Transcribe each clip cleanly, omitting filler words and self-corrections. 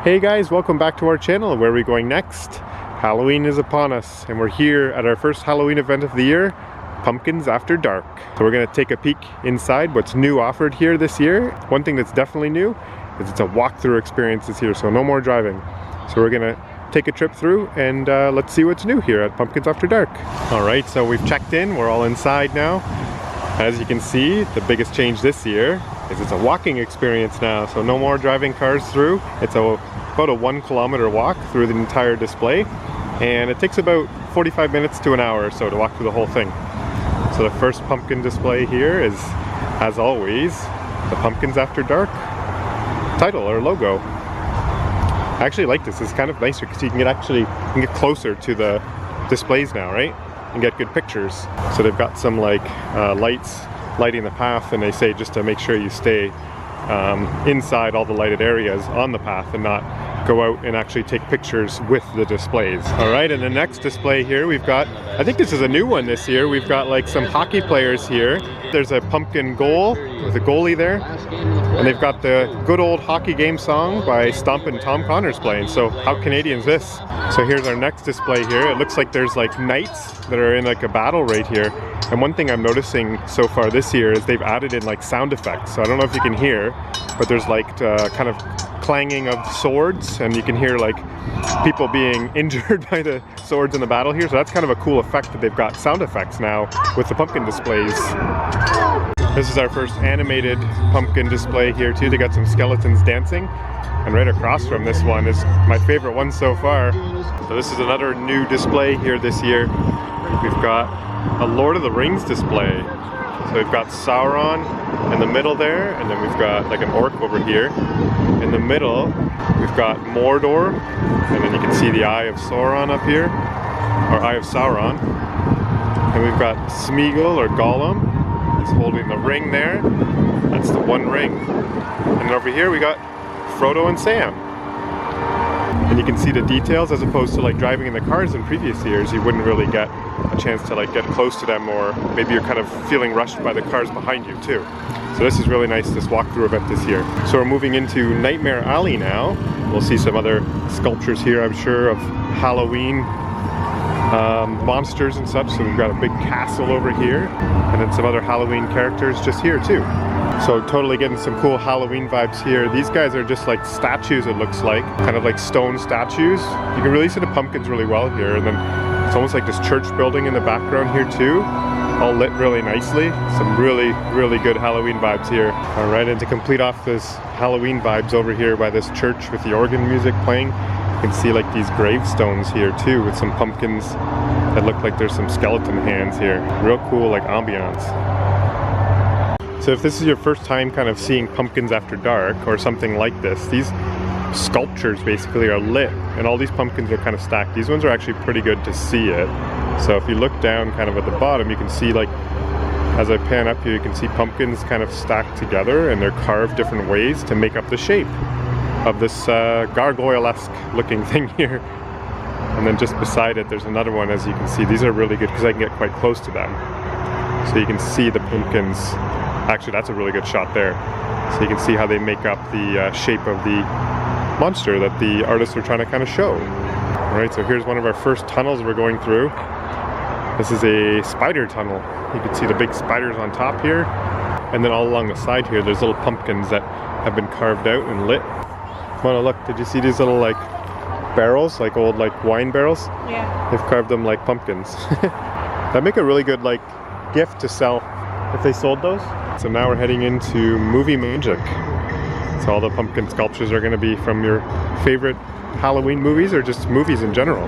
Hey guys, welcome back to our channel. Where are we going next? Halloween is upon us and we're here at our first Halloween event of the year, Pumpkins After Dark. So we're gonna take a peek inside what's new offered here this year. One thing that's definitely new is it's a walkthrough experience this year, so no more driving. So we're gonna take a trip through and let's see what's new here at Pumpkins After Dark. All right, so we've checked in, we're all inside now. As you can see, the biggest change this year is it's a walking experience now, so no more driving cars through. It's about a 1 kilometer walk through the entire display, and it takes about 45 minutes to an hour or so to walk through the whole thing. So the first pumpkin display here is, as always, the Pumpkins After Dark title or logo. I actually like this. It's kind of nicer because you can get closer to the displays now, right? And get good pictures. So they've got some like lights lighting the path, and they say just to make sure you stay inside all the lighted areas on the path and not go out and actually take pictures with the displays. All right, and the next display here we've got, I think this is a new one this year, we've got like some hockey players here. There's a pumpkin goal with a goalie there, and they've got the good old hockey game song by Stompin' Tom Connors playing. So how Canadian is this? So here's our next display here. It looks like there's like knights that are in like a battle right here. And one thing I'm noticing so far this year is they've added in like sound effects. So I don't know if you can hear, but there's like kind of clanging of swords, and you can hear like people being injured by the swords in the battle here. So that's kind of a cool effect that they've got sound effects now with the pumpkin displays. This is our first animated pumpkin display here too. They got some skeletons dancing, and right across from this one is my favorite one so far. So this is another new display here this year. We've got a Lord of the Rings display. So we've got Sauron in the middle there, and then we've got like an orc over here. In the middle, we've got Mordor, and then you can see the Eye of Sauron up here, or Eye of Sauron. And we've got Smeagol or Gollum. He's holding the ring there. That's the One Ring. And over here we got Frodo and Sam. And you can see the details, as opposed to like driving in the cars in previous years. You wouldn't really get a chance to like get close to them, or maybe you're kind of feeling rushed by the cars behind you too. So this is really nice, this walkthrough event this year. So we're moving into Nightmare Alley now. We'll see some other sculptures here, I'm sure, of Halloween monsters and such. So we've got a big castle over here, and then some other Halloween characters just here too. So totally getting some cool Halloween vibes here. These guys are just like statues, it looks like, kind of like stone statues. You can really see the pumpkins really well here, and then it's almost like this church building in the background here too, all lit really nicely. Some really, really good Halloween vibes here. All right, and to complete off this Halloween vibes over here by this church with the organ music playing, you can see like these gravestones here too, with some pumpkins that look like there's some skeleton hands here. Real cool like ambiance. So if this is your first time kind of seeing Pumpkins After Dark or something like this, these sculptures basically are lit, and all these pumpkins are kind of stacked. These ones are actually pretty good to see it. So if you look down kind of at the bottom, you can see, like, as I pan up here, you can see pumpkins kind of stacked together, and they're carved different ways to make up the shape of this gargoyle-esque looking thing here. And then just beside it, there's another one, as you can see. These are really good because I can get quite close to them. So you can see the pumpkins. Actually, that's a really good shot there. So you can see how they make up the shape of the monster that the artists were trying to kind of show. All right, so here's one of our first tunnels we're going through. This is a spider tunnel. You can see the big spiders on top here. And then all along the side here, there's little pumpkins that have been carved out and lit. Mona, look, did you see these little like barrels, like old like wine barrels? Yeah. They've carved them like pumpkins. That'd make a really good like gift to sell if they sold those. So now we're heading into Movie Magic. So all the pumpkin sculptures are going to be from your favorite Halloween movies, or just movies in general.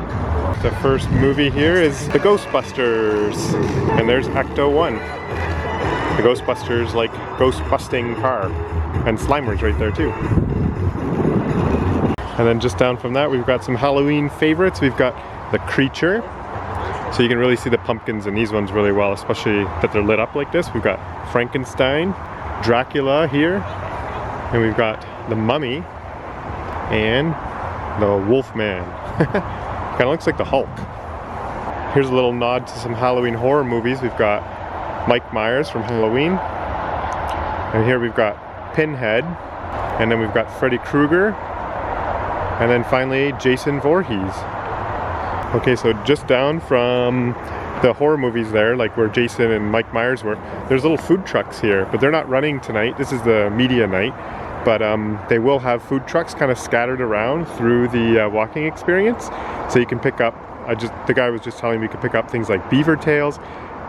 The first movie here is the Ghostbusters, and there's Ecto 1. The Ghostbusters like ghost busting car, and Slimer's right there too. And then just down from that we've got some Halloween favorites. We've got the Creature. So you can really see the pumpkins in these ones really well, especially that they're lit up like this. We've got Frankenstein, Dracula here, and we've got the Mummy, and the Wolfman. Kind of looks like the Hulk. Here's a little nod to some Halloween horror movies. We've got Mike Myers from Halloween, and here we've got Pinhead, and then we've got Freddy Krueger, And then finally, Jason Voorhees. Okay, so just down from the horror movies there, like where Jason and Mike Myers were, there's little food trucks here, but they're not running tonight. This is the media night, but they will have food trucks kind of scattered around through the walking experience. So you can pick up, the guy was just telling me you could pick up things like beaver tails,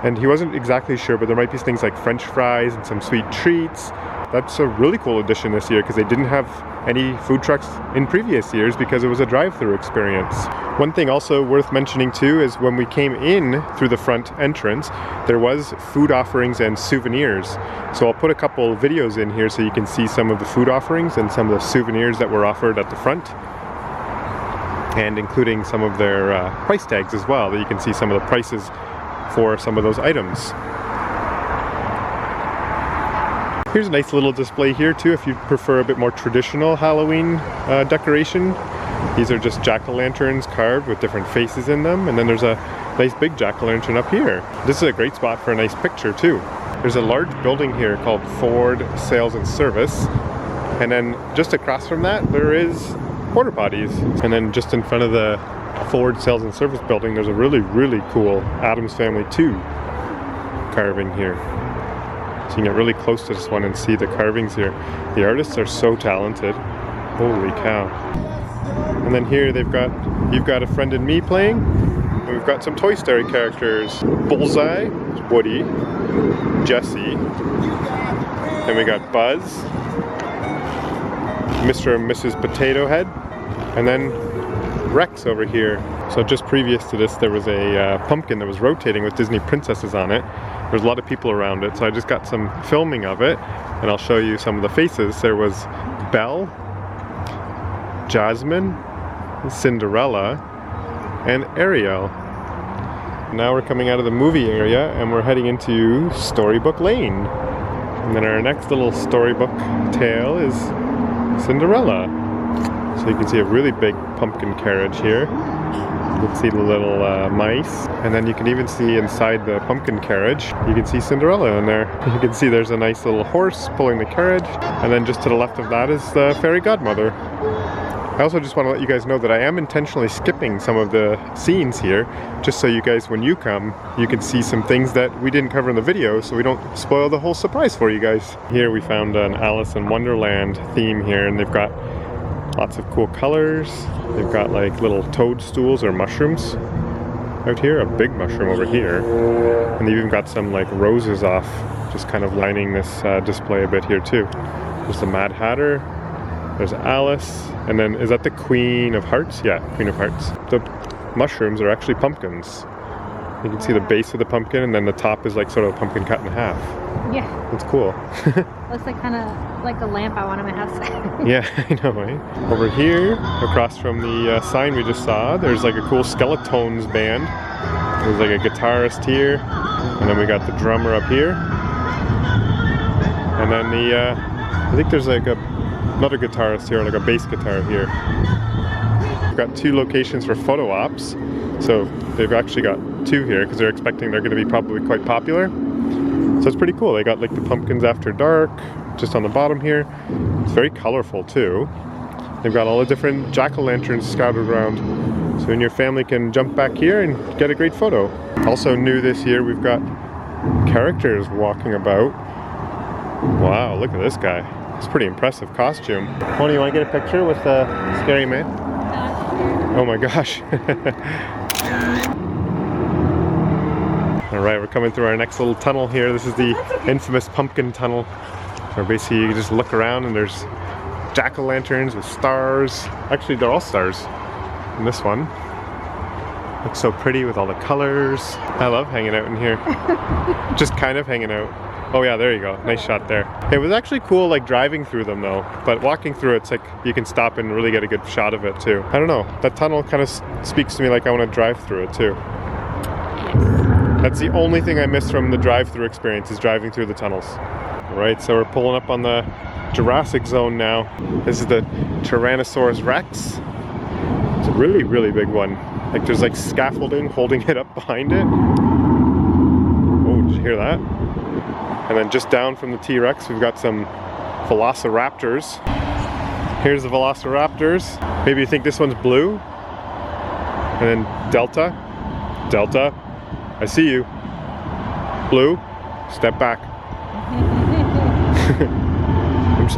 and he wasn't exactly sure, but there might be things like French fries and some sweet treats. That's a really cool addition this year because they didn't have any food trucks in previous years because it was a drive-through experience. One thing also worth mentioning too is when we came in through the front entrance, there was food offerings and souvenirs. So I'll put a couple videos in here so you can see some of the food offerings and some of the souvenirs that were offered at the front, and including some of their price tags as well, that you can see some of the prices for some of those items. Here's a nice little display here too if you prefer a bit more traditional Halloween decoration. These are just jack-o'-lanterns carved with different faces in them, and then there's a nice big jack-o'-lantern up here. This is a great spot for a nice picture too. There's a large building here called Ford Sales and Service, and then just across from that there is porta potties. And then just in front of the Ford Sales and Service building there's a really cool Addams Family 2 carving here. So you can get really close to this one and see the carvings here. The artists are so talented. Holy cow. And then here you've got a Friend and Me playing. And we've got some Toy Story characters. Bullseye, Woody, Jessie. Then we got Buzz, Mr. and Mrs. Potato Head, and then Rex over here. So just previous to this there was a pumpkin that was rotating with Disney princesses on it. There's a lot of people around it, so I just got some filming of it, and I'll show you some of the faces. There was Belle, Jasmine, Cinderella, and Ariel. Now we're coming out of the movie area, and we're heading into Storybook Lane. And then our next little storybook tale is Cinderella. So you can see a really big pumpkin carriage here. You can see the little mice, and then you can even see inside the pumpkin carriage, you can see Cinderella in there. You can see there's a nice little horse pulling the carriage, and then just to the left of that is the fairy godmother. I also just want to let you guys know that I am intentionally skipping some of the scenes here, just so you guys, when you come, you can see some things that we didn't cover in the video, so we don't spoil the whole surprise for you guys. Here we found an Alice in Wonderland theme here, and they've got lots of cool colors. They've got like little toadstools or mushrooms out here, a big mushroom over here, and they've even got some like roses off, just kind of lining this display a bit here too. There's the Mad Hatter, there's Alice, and then is that the Queen of Hearts? Yeah, Queen of Hearts. The mushrooms are actually pumpkins. You can see the base of the pumpkin, and then the top is like sort of a pumpkin cut in half. Yeah. It's cool. Looks like kind of like a lamp I want in my house. Yeah, I know, right? Over here, across from the sign we just saw, there's like a cool Skeletones band. There's like a guitarist here, and then we got the drummer up here. And then I think there's like another guitarist here, like a bass guitar here. We've got 2 locations for photo ops. So they've actually got 2 here because they're expecting they're going to be probably quite popular. So it's pretty cool. They got like the pumpkins after dark just on the bottom here. It's very colorful too. They've got all the different jack-o'-lanterns scattered around, so you and your family can jump back here and get a great photo. Also new this year, we've got characters walking about. Wow, look at this guy. It's a pretty impressive costume. Tony, you want to get a picture with the scary man? Oh my gosh. Alright, we're coming through our next little tunnel here. This is the infamous pumpkin tunnel, where basically you can just look around and there's jack-o'-lanterns with stars. Actually, they're all stars in this one. Looks so pretty with all the colors. I love hanging out in here. Just kind of hanging out. Oh yeah, there you go. Nice shot there. It was actually cool like driving through them though, but walking through it's like you can stop and really get a good shot of it too. I don't know, that tunnel kind of speaks to me like I want to drive through it too. That's the only thing I miss from the drive-through experience, is driving through the tunnels. Right, so we're pulling up on the Jurassic Zone now. This is the Tyrannosaurus Rex. It's a really big one. Like there's like scaffolding holding it up behind it. Oh, did you hear that? And then just down from the T-Rex, we've got some Velociraptors. Here's the velociraptors. Maybe you think this one's blue. And then Delta. Delta, I see you. Blue, step back.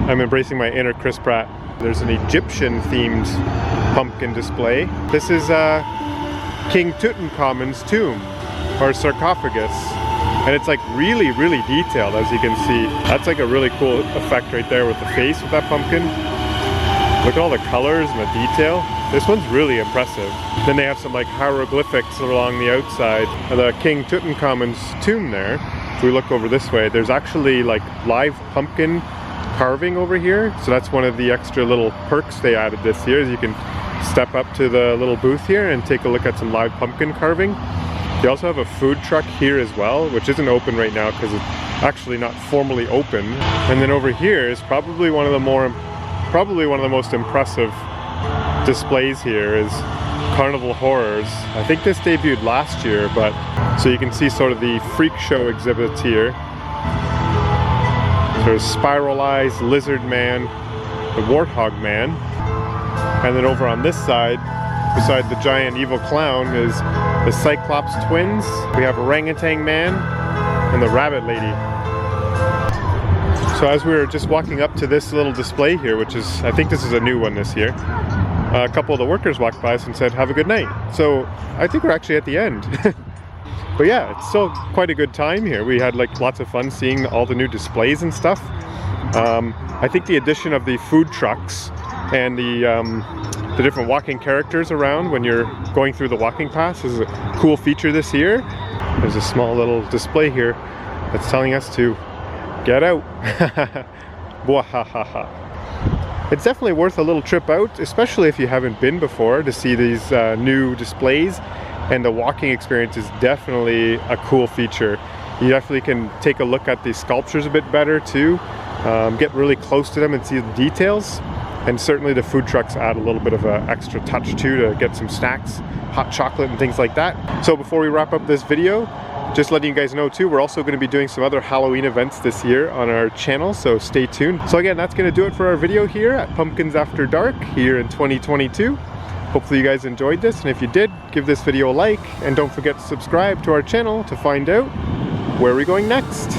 I'm embracing my inner Chris Pratt. There's an Egyptian-themed pumpkin display. This is King Tutankhamun's tomb, or sarcophagus. And it's like really, really detailed, as you can see. That's like a really cool effect right there with the face of that pumpkin. Look at all the colors and the detail. This one's really impressive. Then they have some like hieroglyphics along the outside of the King Tutankhamun's tomb there. If we look over this way, there's actually like live pumpkin carving over here. So that's one of the extra little perks they added this year, is you can step up to the little booth here and take a look at some live pumpkin carving. They also have a food truck here as well, which isn't open right now because it's actually not formally open. And then over here is probably one of the most impressive displays here is Carnival Horrors. I think this debuted last year, but so you can see sort of the freak show exhibits here. There's Spiral Eyes, Lizard Man, the Warthog Man, and then over on this side, beside the giant evil clown, is the Cyclops twins. We have Orangutan Man and the Rabbit Lady. So as we were just walking up to this little display here, which is, I think this is a new one this year, a couple of the workers walked by us and said, "Have a good night." So I think we're actually at the end. But yeah, it's still quite a good time here. We had like lots of fun seeing all the new displays and stuff. I think the addition of the food trucks and the different walking characters around when you're going through the walking pass is a cool feature this year. There's a small little display here that's telling us to get out. It's definitely worth a little trip out, especially if you haven't been before, to see these new displays. And the walking experience is definitely a cool feature. You definitely can take a look at the sculptures a bit better too, get really close to them and see the details. And certainly the food trucks add a little bit of an extra touch too, to get some snacks, hot chocolate and things like that. So before we wrap up this video, just letting you guys know too, we're also going to be doing some other Halloween events this year on our channel, so stay tuned. So again, that's going to do it for our video here at Pumpkins After Dark here in 2022. Hopefully you guys enjoyed this, and if you did, give this video a like, and don't forget to subscribe to our channel to find out where we're going next.